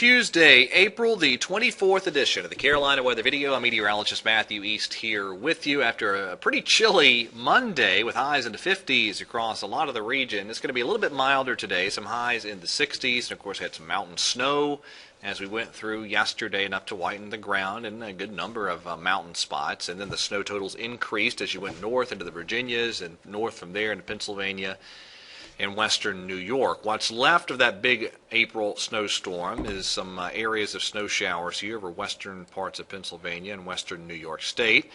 Tuesday, April the 24th edition of the Carolina Weather Video. I'm meteorologist Matthew East here with you after a pretty chilly Monday with highs in the 50s across a lot of the region. It's going to be a little bit milder today, some highs in the 60s, and of course had some mountain snow as we went through yesterday, enough to whiten the ground in a good number of mountain spots. And then the snow totals increased as you went north into the Virginias and north from there into Pennsylvania in western New York. What's left of that big April snowstorm is some areas of snow showers here over western parts of Pennsylvania and western New York State.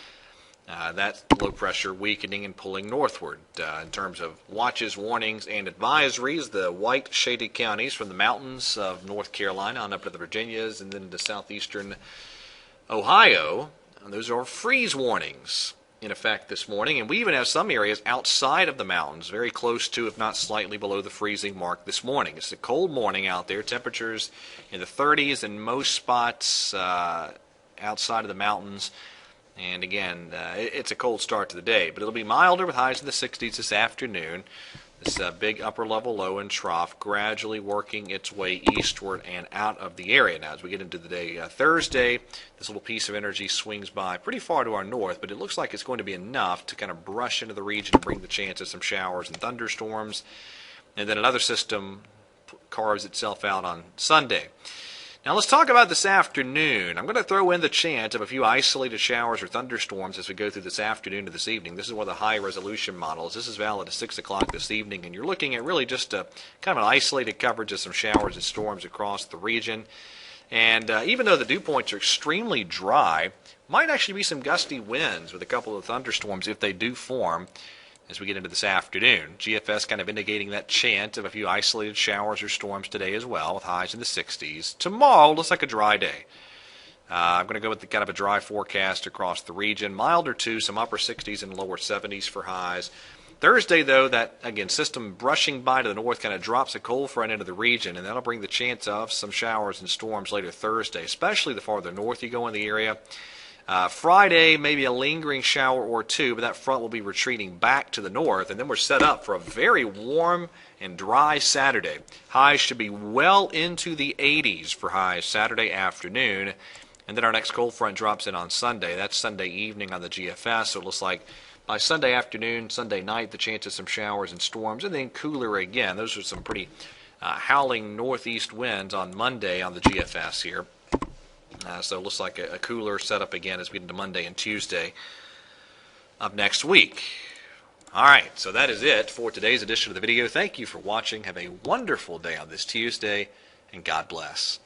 That low pressure weakening and pulling northward. In terms of watches, warnings, and advisories, the white shaded counties from the mountains of North Carolina on up to the Virginias and then to southeastern Ohio, those are freeze warnings in effect this morning, and we even have some areas outside of the mountains, very close to, if not slightly below, the freezing mark this morning. It's a cold morning out there, temperatures in the 30s in most spots outside of the mountains, and again, it's a cold start to the day, but it'll be milder with highs in the 60s this afternoon. This big upper-level low and trough gradually working its way eastward and out of the area. Now, as we get into the day Thursday, this little piece of energy swings by pretty far to our north, but it looks like it's going to be enough to kind of brush into the region and bring the chance of some showers and thunderstorms. And then another system carves itself out on Sunday. Now let's talk about this afternoon. I'm going to throw in the chance of a few isolated showers or thunderstorms as we go through this afternoon to this evening. This is one of the high-resolution models. This is valid at 6 o'clock this evening, and you're looking at really just a kind of an isolated coverage of some showers and storms across the region. And even though the dew points are extremely dry, might actually be some gusty winds with a couple of thunderstorms if they do form as we get into this afternoon. GFS kind of indicating that chance of a few isolated showers or storms today as well, with highs in the 60s. Tomorrow looks like a dry day. I'm going to go with the kind of a dry forecast across the region. Milder too, some upper 60s and lower 70s for highs. Thursday, though, that, again, system brushing by to the north kind of drops a cold front into the region, and that'll bring the chance of some showers and storms later Thursday, especially the farther north you go in the area. Friday, maybe a lingering shower or two, but that front will be retreating back to the north, and then we're set up for a very warm and dry Saturday. Highs should be well into the 80s for highs Saturday afternoon, and then our next cold front drops in on Sunday. That's Sunday evening on the GFS, so it looks like by Sunday afternoon, Sunday night, the chance of some showers and storms, and then cooler again. Those are some pretty howling northeast winds on Monday on the GFS here. So it looks like a cooler setup again as we get into Monday and Tuesday of next week. All right, so that is it for today's edition of the video. Thank you for watching. Have a wonderful day on this Tuesday, and God bless.